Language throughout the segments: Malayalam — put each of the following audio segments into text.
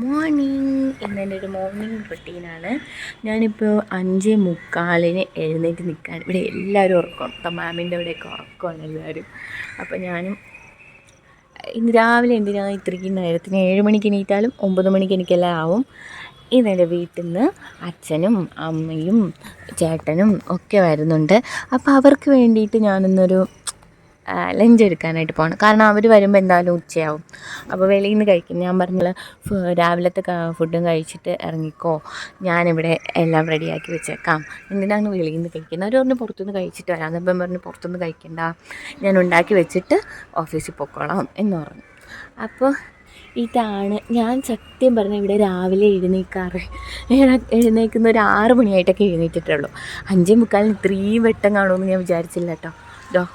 മോർണിംഗ്. ഇന്നെൻ്റെ ഒരു മോർണിംഗ് റൊട്ടീനാണ്. ഞാനിപ്പോൾ 5:45 എഴുന്നേറ്റ് നിൽക്കുകയാണ്. ഇവിടെ എല്ലാവരും ഉറക്കം, മാമിൻ്റെ അവിടെയൊക്കെ ഉറക്കമാണ് എല്ലാവരും. അപ്പോൾ ഞാനും ഇന്ന് രാവിലെ എന്തിനാണ് ഇത്രയ്ക്ക് നേരത്തിന് 7 മണിക്ക് എണീറ്റാലും 9 മണിക്ക് എനിക്കെല്ലാം ആവും. ഇന്നെൻ്റെ വീട്ടിൽ നിന്ന് അച്ഛനും അമ്മയും ചേട്ടനും ഒക്കെ വരുന്നുണ്ട്. അപ്പോൾ അവർക്ക് വേണ്ടിയിട്ട് ഞാനിന്നൊരു ലഞ്ച് എടുക്കാനായിട്ട് പോകണം. കാരണം അവർ വരുമ്പോൾ എന്തായാലും ഉച്ചയാവും. അപ്പോൾ വെളിയിൽ നിന്ന് കഴിക്കും. ഞാൻ പറഞ്ഞില്ല, രാവിലത്തെ ഫുഡും കഴിച്ചിട്ട് ഇറങ്ങിക്കോ, ഞാനിവിടെ എല്ലാം റെഡിയാക്കി വെച്ചേക്കാം, എന്തിനാണ് വെളിയിൽ നിന്ന് കഴിക്കുന്നത്. അവർ പറഞ്ഞു പുറത്തുനിന്ന് കഴിച്ചിട്ട് വരാം. അപ്പം പറഞ്ഞു പുറത്തുനിന്ന് കഴിക്കണ്ട, ഞാൻ ഉണ്ടാക്കി വെച്ചിട്ട് ഓഫീസിൽ പോയിക്കോളാം എന്ന് പറഞ്ഞു. അപ്പോൾ ഇതാണ് ഞാൻ സത്യം പറഞ്ഞാൽ ഇവിടെ രാവിലെ എഴുന്നേൽക്കുന്ന ഒരു 6 മണിയായിട്ടൊക്കെ എഴുന്നേറ്റിട്ടുള്ളൂ. 5:45 ഇത്രയും വെട്ടം കാണുമെന്ന് ഞാൻ വിചാരിച്ചില്ല കേട്ടോ.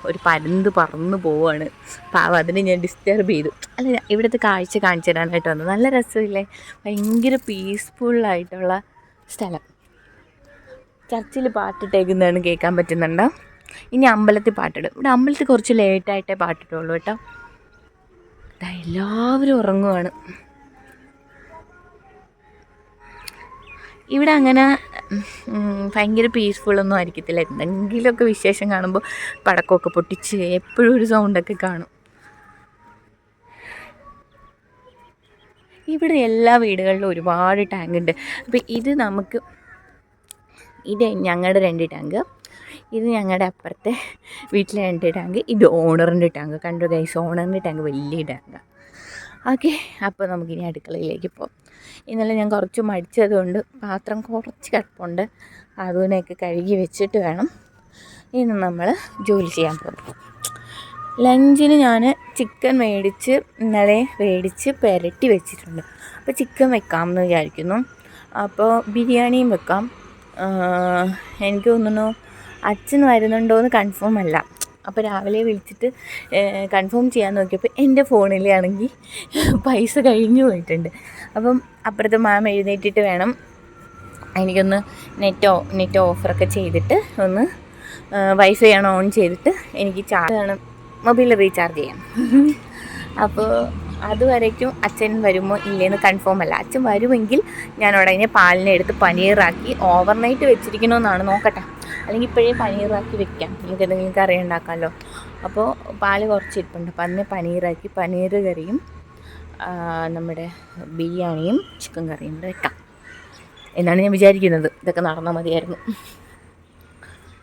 ഒരു പരുന്ത് പറന്ന് പോവാണ്, പാവം, അതിനെ ഞാൻ ഡിസ്റ്റർബ് ചെയ്തു. അല്ല, ഇവിടുത്തെ കാഴ്ച കാണിച്ചു തരാനായിട്ട് വന്നു. നല്ല രസമില്ലേ, ഭയങ്കര പീസ്ഫുള്ളായിട്ടുള്ള സ്ഥലം. ചർച്ചിൽ പാട്ടിട്ടേക്കുന്നതാണ് കേൾക്കാൻ പറ്റുന്നുണ്ടോ. ഇനി അമ്പലത്തിൽ പാട്ടിടും. ഇവിടെ അമ്പലത്തിൽ കുറച്ച് ലേറ്റായിട്ടേ പാട്ടിട്ടുള്ളൂ കേട്ടോ. എല്ലാവരും ഉറങ്ങുവാണ്. ഇവിടെ അങ്ങനെ ഭയങ്കര പീസ്ഫുള്ളൊന്നും ആയിരിക്കത്തില്ല. എന്തെങ്കിലുമൊക്കെ വിശേഷം കാണുമ്പോൾ പടക്കമൊക്കെ പൊട്ടിച്ച് എപ്പോഴും ഒരു സൗണ്ടൊക്കെ കാണും. ഇവിടെ എല്ലാ വീടുകളിലും ഒരുപാട് ടാങ്കുണ്ട്. അപ്പോൾ ഇത് ഞങ്ങളുടെ 2 ടാങ്ക്, ഇത് ഞങ്ങളുടെ അപ്പുറത്തെ വീട്ടിലെ 2 ടാങ്ക്, ഇത് ഓണറിൻ്റെ ടാങ്ക്. കണ്ടു ഗൈസ്, ഓണറിൻ്റെ ടാങ്ക് വലിയ ടാങ്കാണ്. ഓക്കെ, അപ്പോൾ നമുക്കിനി അടുക്കളയിലേക്ക് പോകാം. ഇന്നലെ ഞാൻ കുറച്ച് മടിച്ചതുകൊണ്ട് പാത്രം കുറച്ച് കിടപ്പുണ്ട്, അതിനെയൊക്കെ കഴുകി വെച്ചിട്ട് വേണം ഇന്ന് നമ്മൾ ജോലി ചെയ്യാൻ പോകുന്നത്. ലഞ്ചിന് ഞാൻ ചിക്കൻ ഇന്നലെ മേടിച്ച് പുരട്ടി വെച്ചിട്ടുണ്ട്. അപ്പോൾ ചിക്കൻ വെക്കാമെന്ന് വിചാരിക്കുന്നു. അപ്പോൾ ബിരിയാണിയും വെക്കാം. എനിക്ക് തോന്നുന്നു അച്ഛൻ വരുന്നുണ്ടോ എന്ന് കൺഫേം അല്ല. അപ്പോൾ രാവിലെ വിളിച്ചിട്ട് കൺഫേം ചെയ്യാൻ നോക്കിയപ്പോൾ എൻ്റെ ഫോണിലാണെങ്കിൽ പൈസ കഴിഞ്ഞു പോയിട്ടുണ്ട്. അപ്പം അപ്പുറത്ത് മാം എഴുന്നേറ്റിട്ട് വേണം എനിക്കൊന്ന് നെറ്റ് ഓഫറൊക്കെ ചെയ്തിട്ട് ഒന്ന് വൈഫൈ ആണ് ഓൺ ചെയ്തിട്ട് എനിക്ക് മൊബൈൽ റീചാർജ് ചെയ്യാം. അപ്പോൾ അതുവരേക്കും അച്ഛൻ വരുമോ ഇല്ലേന്ന് കൺഫേം അല്ല. അച്ഛൻ വരുമെങ്കിൽ ഞാൻ ഉടനെ പാലിനെ എടുത്ത് പനീറാക്കി ഓവർനൈറ്റ് വെച്ചിരിക്കണമെന്നാണ്, നോക്കട്ടെ. അല്ലെങ്കിൽ ഇപ്പോഴേ പനീറാക്കി വെക്കാം, നമുക്ക് എന്തെങ്കിലും കറി ഉണ്ടാക്കാമല്ലോ. അപ്പോൾ പാല് കുറച്ചിരിപ്പുണ്ട്, അപ്പോൾ അതിനെ പനീറാക്കി പനീർ കറിയും നമ്മുടെ ബിരിയാണിയും ചിക്കൻ കറിയും കൂടെ വെക്കാം എന്നാണ് ഞാൻ വിചാരിക്കുന്നത്. ഇതൊക്കെ നടന്നാൽ മതിയായിരുന്നു.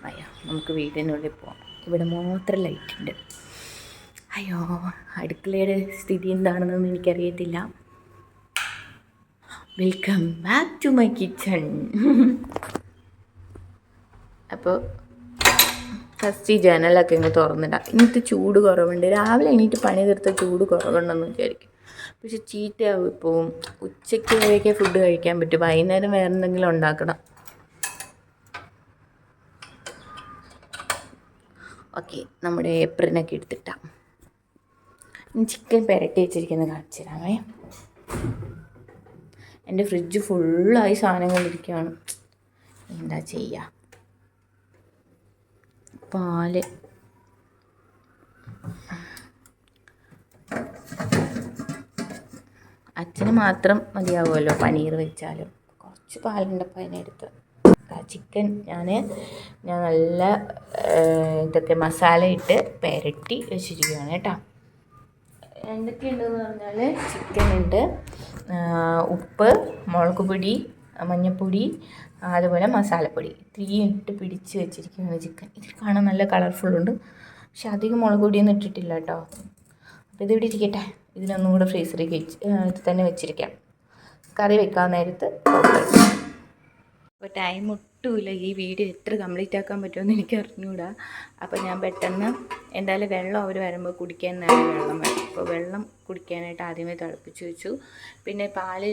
അയ്യോ, നമുക്ക് വീടിനുള്ളിൽ പോവാം. ഇവിടെ മാത്രം ലൈറ്റുണ്ട്. അയ്യോ, അടുക്കളയുടെ സ്ഥിതി എന്താണെന്നൊന്നും എനിക്കറിയത്തില്ല. Welcome back to my kitchen. അപ്പോൾ ഫസ്റ്റ് ഈ ജനലൊക്കെ ഇങ്ങ് തുറന്നിടാം. ഇന്നത്തെ ചൂട് കുറവുണ്ട്. രാവിലെ എണീറ്റ് പണി തീർത്ത ചൂട് കുറവുണ്ടെന്ന് വിചാരിക്കും, പക്ഷെ ചീത്തയാവും. ഇപ്പോൾ ഉച്ചയ്ക്ക് വരെയൊക്കെ ഫുഡ് കഴിക്കാൻ പറ്റും, വൈകുന്നേരം വേറെ എന്തെങ്കിലും ഉണ്ടാക്കണം. ഓക്കെ, നമ്മുടെ ഏപ്രിനൊക്കെ എടുത്തിട്ടാം. ചിക്കൻ പുരട്ടി വെച്ചിരിക്കുന്നത് കാണിച്ചു തരാമേ. എൻ്റെ ഫ്രിഡ്ജ് ഫുള്ളായി സാധനം കൊണ്ടിരിക്കുകയാണ്, എന്താ ചെയ്യുക. പാല് അച്ഛന് മാത്രം മതിയാവുമല്ലോ പനീർ വെച്ചാലും. കുറച്ച് പാലുണ്ടപ്പോൾ അതിനെടുത്ത് ചിക്കൻ ഞാൻ നല്ല ഇതൊക്കെ മസാല ഇട്ട് പുരട്ടി വെച്ചിരിക്കുകയാണ് കേട്ടോ. എന്തൊക്കെയുണ്ടെന്ന് പറഞ്ഞാൽ ചിക്കനുണ്ട്, ഉപ്പ്, മുളക് പൊടി, മഞ്ഞൾപ്പൊടി, അതുപോലെ മസാലപ്പൊടി ഇത്രയും ഇട്ട് പിടിച്ച് വെച്ചിരിക്കുകയാണ് ചിക്കൻ. ഇതിൽ കാണാൻ നല്ല കളർഫുള്ളുണ്ട്, പക്ഷെ അധികം മുളക് പൊടിയൊന്നും ഇട്ടിട്ടില്ല കേട്ടോ. അപ്പോൾ ഇതിവിടെ ഇരിക്കട്ടെ, ഇതിനൊന്നും കൂടെ ഫ്രീസറിൽ ഇത് തന്നെ വെച്ചിരിക്കാം, കറി വെക്കാൻ നേരത്ത്. അപ്പോൾ ടൈം ഒട്ടുമില്ല, ഈ വീഡിയോ എത്ര കംപ്ലീറ്റ് ആക്കാൻ പറ്റുമെന്ന് എനിക്ക് അറിഞ്ഞുകൂടാ. അപ്പോൾ ഞാൻ പെട്ടെന്ന് എന്തായാലും വെള്ളം അവർ വരുമ്പോൾ കുടിക്കാൻ നേരം വെള്ളം വേണം. അപ്പോൾ വെള്ളം കുടിക്കാനായിട്ട് ആദ്യമേ തിളപ്പിച്ച് വെച്ചു. പിന്നെ പാല്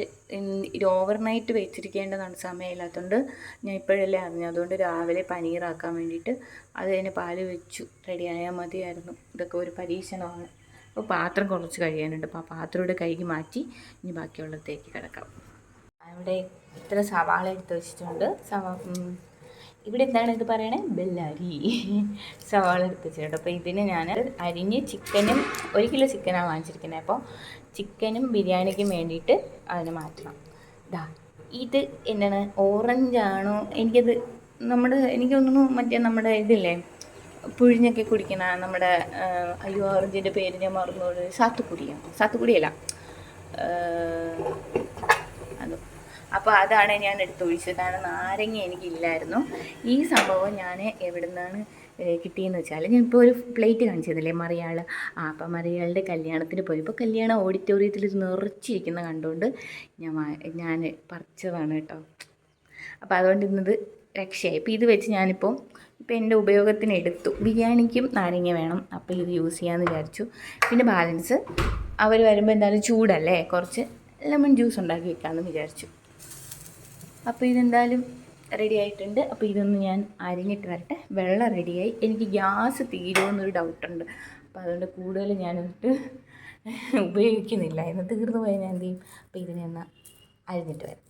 ഇത് ഓവർനൈറ്റ് വെച്ചിരിക്കേണ്ടതാണ്, സമയമില്ലാത്തതുകൊണ്ട് ഞാൻ ഇപ്പോഴല്ലേ അറിഞ്ഞു. അതുകൊണ്ട് രാവിലെ പനീറാക്കാൻ വേണ്ടിയിട്ട് അത് കഴിഞ്ഞ് പാല് വെച്ചു, റെഡിയായാൽ മതിയായിരുന്നു. ഇതൊക്കെ ഒരു പരീക്ഷണമാണ്. അപ്പോൾ പാത്രം കുറച്ച് കഴിയാനുണ്ട്, അപ്പോൾ ആ പാത്രം ഇവിടെ കഴുകി മാറ്റി ഇനി ബാക്കിയുള്ളത്തേക്ക് കിടക്കാം. ഇവിടെ ഇത്ര സവാള എടുത്ത് വെച്ചിട്ടുണ്ട്. ഇവിടെ എന്താണ് ഇത് പറയണേ, ബെല്ലാരി സവാള എടുത്ത് വെച്ചിട്ടുണ്ട്. അപ്പോൾ ഇതിന് ഞാൻ അരിഞ്ഞ് ചിക്കനും 1 കിലോ ചിക്കനാണ് വാങ്ങിച്ചിരിക്കുന്നത്. അപ്പോൾ ചിക്കനും ബിരിയാണിക്കും വേണ്ടിയിട്ട് അതിനെ മാറ്റണം. ഇതാ ഇത് എന്താണ് ഓറഞ്ചാണോ എനിക്കത് എനിക്ക് തോന്നുന്നു മറ്റേ നമ്മുടെ ഇതില്ലേ പുഴിഞ്ഞൊക്കെ കുടിക്കണ നമ്മുടെ അയ്യോ ഓറഞ്ചിൻ്റെ പേര് ഞാൻ മറന്നുപോയി, സാത്തുക്കുടിയല്ല അത്. അപ്പോൾ അതാണ് ഞാൻ എടുത്തൊഴിച്ചത്, കാരണം നാരങ്ങ എനിക്കില്ലായിരുന്നു. ഈ സംഭവം ഞാൻ എവിടെ നിന്നാണ് കിട്ടിയെന്ന് വെച്ചാൽ, ഞാൻ ഇപ്പോൾ ഒരു പ്ലേറ്റ് കാണിച്ചതല്ലേ മറിയാൾ, അപ്പം മറിയാളുടെ കല്യാണത്തിന് പോയപ്പോൾ കല്യാണ ഓഡിറ്റോറിയത്തിൽ നിറച്ചിരിക്കുന്ന കണ്ടുകൊണ്ട് ഞാൻ പറിച്ചതാണ് കേട്ടോ. അപ്പോൾ അതുകൊണ്ട് ഇന്നത് രക്ഷയായി. ഇപ്പോൾ ഇത് വെച്ച് ഞാനിപ്പോൾ എൻ്റെ ഉപയോഗത്തിന് എടുത്തു. ബിരിയാണിക്കും നാരങ്ങ വേണം, അപ്പോൾ ഇത് യൂസ് ചെയ്യാമെന്ന് വിചാരിച്ചു. പിന്നെ ബാലൻസ് അവർ വരുമ്പോൾ എന്തായാലും ചൂടല്ലേ, കുറച്ച് ലെമൺ ജ്യൂസ് ഉണ്ടാക്കി വെക്കാമെന്ന് വിചാരിച്ചു. അപ്പോൾ ഇതെന്തായാലും റെഡി ആയിട്ടുണ്ട്. അപ്പോൾ ഇതൊന്ന് ഞാൻ അരിഞ്ഞിട്ട് വരട്ടെ. വെള്ളം റെഡിയായി. എനിക്ക് ഗ്യാസ് തീരുമെന്നൊരു ഡൗട്ടുണ്ട്, അപ്പോൾ അതുകൊണ്ട് കൂടുതൽ ഞാനിട്ട് ഉപയോഗിക്കുന്നില്ല. ഇന്ന് തീർന്നു പോയാൽ ഞാൻ എന്ത് ചെയ്യും? അപ്പോൾ ഇതിനെ ഒന്ന് അരിഞ്ഞിട്ട് വരാം.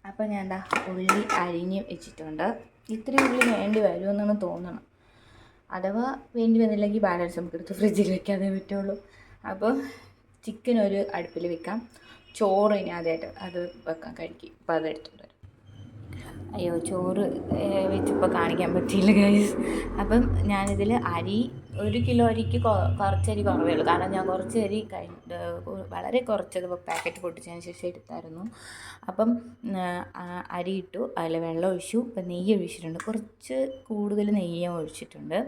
അപ്പോൾ ഞാൻ എന്താ ഉള്ളി അരിഞ്ഞ് വെച്ചിട്ടുണ്ട്. ഇത്രയും ഉള്ളി വേണ്ടി വരുമെന്നാണ് തോന്നണം. അഥവാ വേണ്ടി വന്നില്ലെങ്കിൽ ബാലൻസ് നമുക്ക് എടുത്ത് ഫ്രിഡ്ജിൽ വെക്കാതെ പറ്റുള്ളൂ. അപ്പോൾ ചിക്കൻ ഒരു അടുപ്പിൽ വെക്കാം, ചോറ് ഇനി ആദ്യമായിട്ട് അത് വെക്കാൻ കഴിക്കും. അപ്പോൾ അതെടുത്തുകൊണ്ട് വരാം. അയ്യോ ചോറ് വെച്ചിപ്പോൾ കാണിക്കാൻ പറ്റിയില്ല ഗൈസ്. അപ്പം ഞാനിതിൽ അരി 1 കിലോ അരിക്ക് കുറച്ചരി കുറവേ ഉള്ളൂ, കാരണം ഞാൻ കുറച്ച് അരി വളരെ കുറച്ചത് പാക്കറ്റ് പൊട്ടിച്ചതിന് ശേഷം എടുത്തായിരുന്നു. അപ്പം അരി ഇട്ടു, അതിൽ വെള്ളം ഒഴിച്ചു, ഇപ്പം നെയ്യ് ഒഴിച്ചിട്ടുണ്ട്, കുറച്ച് കൂടുതൽ നെയ്യ് ഒഴിച്ചിട്ടുണ്ട്.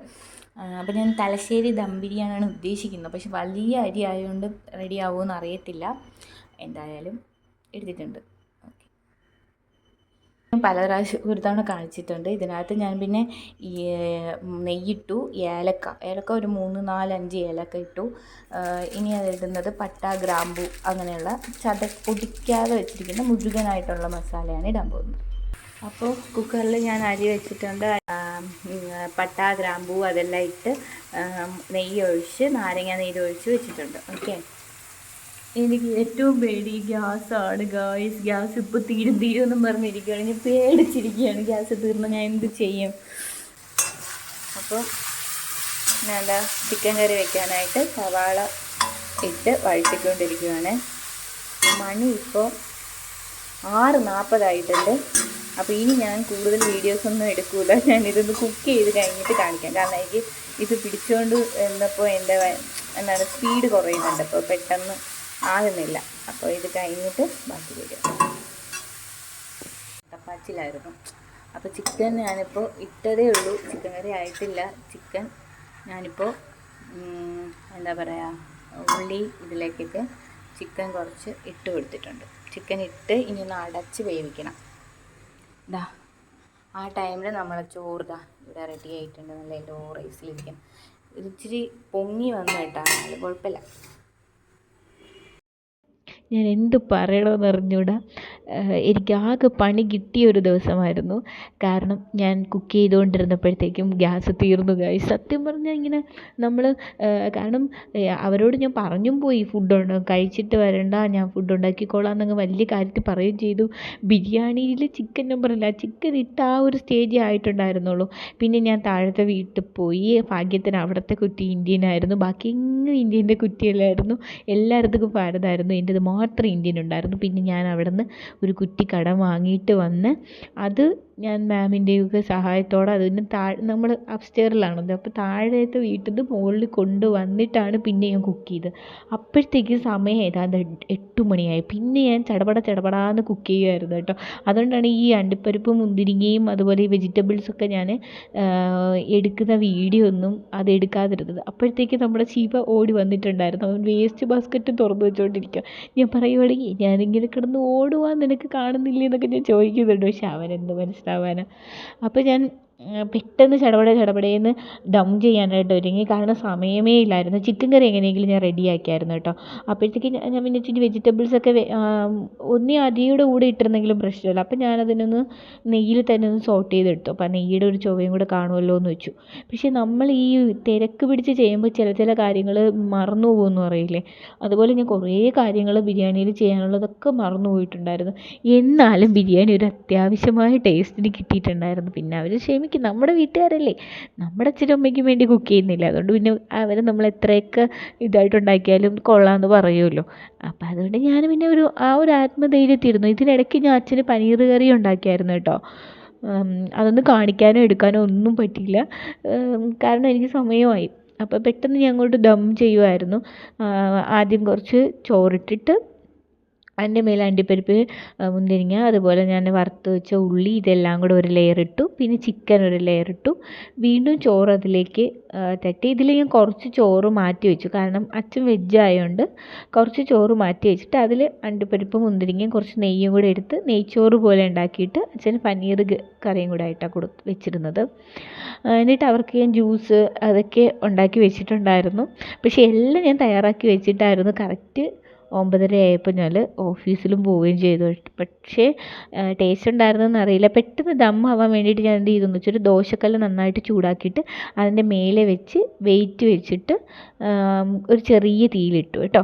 അപ്പം ഞാൻ തലശ്ശേരി ദം ബിരിയാണിയാണ് ഉദ്ദേശിക്കുന്നത്, പക്ഷെ വലിയ അരി ആയതുകൊണ്ട് റെഡി ആവുമെന്ന് അറിയത്തില്ല. എന്തായാലും എടുത്തിട്ടുണ്ട്. പല പ്രാവശ്യം ഒരു തവണ കാണിച്ചിട്ടുണ്ട്. ഇതിനകത്ത് ഞാൻ പിന്നെ ഈ നെയ്യിട്ടു, ഏലക്ക ഒരു 3, 4, 5 ഏലക്ക ഇട്ടു. ഇനി അത് ഇടുന്നത് പട്ട, ഗ്രാമ്പു അങ്ങനെയുള്ള പൊടിക്കാതെ വെച്ചിരിക്കുന്ന മുഴുവനായിട്ടുള്ള മസാലയാണ് ഇടാൻ പോകുന്നത്. അപ്പോൾ കുക്കറിൽ ഞാൻ അരി വെച്ചിട്ടുണ്ട്. പട്ട, ഗ്രാമ്പു അതെല്ലാം ഇട്ട് നെയ്യ് ഒഴിച്ച് നാരങ്ങ നീര് ഒഴിച്ച് വെച്ചിട്ടുണ്ട്. ഓക്കെ, എനിക്ക് ഏറ്റവും പേടി ഗ്യാസാണ് ഗായ്സ്. ഗ്യാസ് ഇപ്പോൾ തീരുമെന്നും പറഞ്ഞിരിക്കുകയാണ്. ഞാൻ പേടിച്ചിരിക്കുകയാണ്, ഗ്യാസ് തീർന്നാൽ ഞാൻ എന്ത് ചെയ്യും? അപ്പോൾ ഞാൻ എന്താ ചിക്കൻ കറി വെക്കാനായിട്ട് സവാള ഇട്ട് വഴറ്റിക്കൊണ്ടിരിക്കുകയാണ്. മണി ഇപ്പോൾ 6:40 ആയിട്ടുണ്ട്. അപ്പോൾ ഇനി ഞാൻ കൂടുതൽ വീഡിയോസൊന്നും എടുക്കില്ല. ഞാനിതൊന്ന് കുക്ക് ചെയ്ത് കഴിഞ്ഞിട്ട് കാണിക്കാം, കാരണം എനിക്ക് ഇത് പിടിച്ചുകൊണ്ട് എന്നപ്പോൾ എൻ്റെ എന്താണ് സ്പീഡ് കുറയുന്നുണ്ട്, അപ്പോൾ പെട്ടെന്ന് ആകുന്നില്ല. അപ്പോൾ ഇത് കഴിഞ്ഞിട്ട് ബാക്കി വരും. തപ്പാച്ചിലായിരുന്നു. അപ്പോൾ ചിക്കൻ ഞാനിപ്പോൾ ഇട്ടതേ ഉള്ളൂ, ചിക്കൻ കറി ആയിട്ടില്ല. ചിക്കൻ ഞാനിപ്പോൾ എന്താ പറയുക, ഉള്ളി ഇതിലേക്കൊക്കെ ചിക്കൻ കുറച്ച് ഇട്ട് കൊടുത്തിട്ടുണ്ട്. ചിക്കൻ ഇട്ട് ഇനി ഒന്ന് അടച്ച് വേവിക്കണം. ഇതാ ആ ടൈമിൽ നമ്മളെ ചോറ് ഇവിടെ റെഡി ആയിട്ടുണ്ട്. നല്ല ലോ റൈസിലിരിക്കും. ഇച്ചിരി പൊങ്ങി വന്നു കേട്ടാൽ കുഴപ്പമില്ല. ഞാൻ എന്ത് പറയണമെന്ന് അറിഞ്ഞൂടാ. എനിക്കാകെ പണി കിട്ടിയൊരു ദിവസമായിരുന്നു. കാരണം ഞാൻ കുക്ക് ചെയ്തുകൊണ്ടിരുന്നപ്പോഴത്തേക്കും ഗ്യാസ് തീർന്നു ഗൈസ്. സത്യം പറഞ്ഞാൽ ഇങ്ങനെ നമ്മൾ കാരണം അവരോട് ഞാൻ പറഞ്ഞും പോയി ഫുഡ് കഴിച്ചിട്ട് വരണ്ട, ഞാൻ ഫുഡ് ഉണ്ടാക്കിക്കോളാം എന്നങ്ങ് വലിയ കാര്യത്തിൽ പറയുകയും ചെയ്തു. ബിരിയാണിയിൽ ചിക്കൻ ഞാൻ പറഞ്ഞില്ല, ചിക്കൻ ഇട്ട ആ ഒരു സ്റ്റേജേ ആയിട്ടുണ്ടായിരുന്നുള്ളൂ. പിന്നെ ഞാൻ താഴത്തെ വീട്ടിൽ പോയി. ഭാഗ്യത്തിന് അവിടുത്തെ കുറ്റി ഇന്ത്യൻ ആയിരുന്നു, ബാക്കി എങ്ങും ഇന്ത്യൻ്റെ കുറ്റിയല്ലായിരുന്നു. എല്ലായിടത്തേക്കും ഭാരതമായിരുന്നു, എൻ്റെത് മാത്രം ഇന്ത്യൻ ഉണ്ടായിരുന്നു. പിന്നെ ഞാൻ അവിടെ നിന്ന് ഒരു കുറ്റി കടം വാങ്ങിയിട്ട് വന്ന് അത് ഞാൻ മാമിൻ്റെയൊക്കെ സഹായത്തോടെ അതിന് നമ്മൾ അപ്സ്റ്റെയറിലാണല്ലോ, അപ്പോൾ താഴത്തെ വീട്ടിൽ നിന്ന് മുകളിൽ കൊണ്ടുവന്നിട്ടാണ് പിന്നെ ഞാൻ കുക്ക് ചെയ്തത്. അപ്പോഴത്തേക്ക് സമയം ഏതാണ്ട് 8 മണിയായി. പിന്നെ ഞാൻ ചടപടാന്ന് കുക്ക് ചെയ്യുമായിരുന്നു കേട്ടോ. അതുകൊണ്ടാണ് ഈ അണ്ടിപ്പരിപ്പും മുന്തിരിങ്ങയും അതുപോലെ ഈ വെജിറ്റബിൾസൊക്കെ ഞാൻ എടുക്കുന്ന വീഡിയോ ഒന്നും അത് എടുക്കാതിരുന്നത്. അപ്പോഴത്തേക്ക് നമ്മുടെ ശിവ ഓടി വന്നിട്ടുണ്ടായിരുന്നു. അവൻ വേസ്റ്റ് ബാസ്ക്കറ്റ് തുറന്നു വെച്ചുകൊണ്ടിരിക്കുക. ഞാൻ പറയുവാണെങ്കിൽ ഞാനിങ്ങനെ കിടന്ന് ഓടുവാൻ നിനക്ക് കാണുന്നില്ലേ എന്നൊക്കെ ഞാൻ ചോദിക്കുന്നുണ്ട്. പക്ഷെ അവനെന്ത് മനസ്സിലാവാനാണ്. അപ്പോൾ ഞാൻ പെട്ടെന്ന് ചടപടേന്ന് ദം ചെയ്യാനായിട്ട് ഒരുങ്ങി, കാരണം സമയമേ ഇല്ലായിരുന്നു. ചിക്കൻ കറി എങ്ങനെയെങ്കിലും ഞാൻ റെഡിയാക്കിയായിരുന്നു കേട്ടോ. അപ്പോഴത്തേക്ക് ഞാൻ പിന്നെ ഇച്ചിരി വെജിറ്റബിൾസൊക്കെ ഒന്നീ അരിയുടെ കൂടെ ഇട്ടിരുന്നെങ്കിലും പ്രശ്നമില്ല. അപ്പോൾ ഞാനതിനൊന്ന് നെയ്യിൽ തന്നെ ഒന്ന് സോട്ട് ചെയ്തെടുത്തു. അപ്പോൾ ആ നെയ്യുടെ ഒരു ചുവയും കൂടെ കാണുമല്ലോ എന്ന് വെച്ചു. പക്ഷേ നമ്മൾ ഈ തിരക്ക് പിടിച്ച് ചെയ്യുമ്പോൾ ചില കാര്യങ്ങൾ മറന്നു പോകുമെന്ന് പറയില്ലേ, അതുപോലെ ഞാൻ കുറേ കാര്യങ്ങൾ ബിരിയാണിയിൽ ചെയ്യാനുള്ളതൊക്കെ മറന്നു പോയിട്ടുണ്ടായിരുന്നു. എന്നാലും ബിരിയാണി ഒരു അത്യാവശ്യമായ ടേസ്റ്റിന് കിട്ടിയിട്ടുണ്ടായിരുന്നു. പിന്നെ അവർ ക്ഷമിക്കും, അമ്മയ്ക്ക് നമ്മുടെ വീട്ടുകാരല്ലേ, നമ്മുടെ അച്ഛനും അമ്മയ്ക്കും വേണ്ടി കുക്ക് ചെയ്യുന്നില്ല, അതുകൊണ്ട് പിന്നെ അവർ നമ്മൾ എത്രയൊക്കെ ഇതായിട്ടുണ്ടാക്കിയാലും കൊള്ളാമെന്ന് പറയുമല്ലോ. അപ്പം അതുകൊണ്ട് ഞാൻ പിന്നെ ഒരു ആത്മധൈര്യത്തിരുന്നു. ഇതിനിടയ്ക്ക് ഞാൻ അച്ഛന് പനീർ കറി ഉണ്ടാക്കിയായിരുന്നു കേട്ടോ. അതൊന്നും കാണിക്കാനോ എടുക്കാനോ ഒന്നും പറ്റിയില്ല, കാരണം എനിക്ക് സമയമായി. അപ്പോൾ പെട്ടെന്ന് ഞാൻ അങ്ങോട്ട് ദം ചെയ്യുമായിരുന്നു. ആദ്യം കുറച്ച് ചോറിട്ടിട്ട് അതിൻ്റെ മേലെ അണ്ടിപ്പരിപ്പ്, മുന്തിരിങ്ങ, അതുപോലെ ഞാൻ വറുത്ത് വെച്ച ഉള്ളി, ഇതെല്ലാം കൂടെ ഒരു ലെയർ ഇട്ടു. പിന്നെ ചിക്കൻ ഒരു ലെയർ ഇട്ടു. വീണ്ടും ചോറ് അതിലേക്ക് തട്ടി. ഇതിൽ ഞാൻ കുറച്ച് ചോറ് മാറ്റി വെച്ചു, കാരണം അച്ഛൻ വെജ് ആയതുകൊണ്ട് കുറച്ച് ചോറ് മാറ്റി വെച്ചിട്ട് അതിൽ അണ്ടിപ്പരിപ്പ്, മുന്തിരിങ്ങയും കുറച്ച് നെയ്യും കൂടെ എടുത്ത് നെയ്ച്ചോറ് പോലെ ഉണ്ടാക്കിയിട്ട് അച്ഛന് പനീർ കറിയും കൂടെ ആയിട്ടാണ് വെച്ചിരുന്നത്. എന്നിട്ട് അവർക്ക് ഞാൻ ജ്യൂസ് അതൊക്കെ ഉണ്ടാക്കി വെച്ചിട്ടുണ്ടായിരുന്നു. പക്ഷേ എല്ലാം ഞാൻ തയ്യാറാക്കി വെച്ചിട്ടായിരുന്നു കറക്റ്റ് 9:30 ആയപ്പോൾ ഞാൻ ഓഫീസിലും പോവുകയും ചെയ്തു. പക്ഷേ ടേസ്റ്റ് ഉണ്ടായിരുന്നെന്ന് അറിയില്ല. പെട്ടെന്ന് ദം ആവാൻ വേണ്ടിയിട്ട് ഞാൻ എന്ത് ചെയ്തെന്ന് വെച്ചാൽ ഒരു ദോശക്കല്ല് നന്നായിട്ട് ചൂടാക്കിയിട്ട് അതിൻ്റെ മേലെ വെച്ച് വെയിറ്റ് വെച്ചിട്ട് ഒരു ചെറിയ തീയിലിട്ടു കേട്ടോ.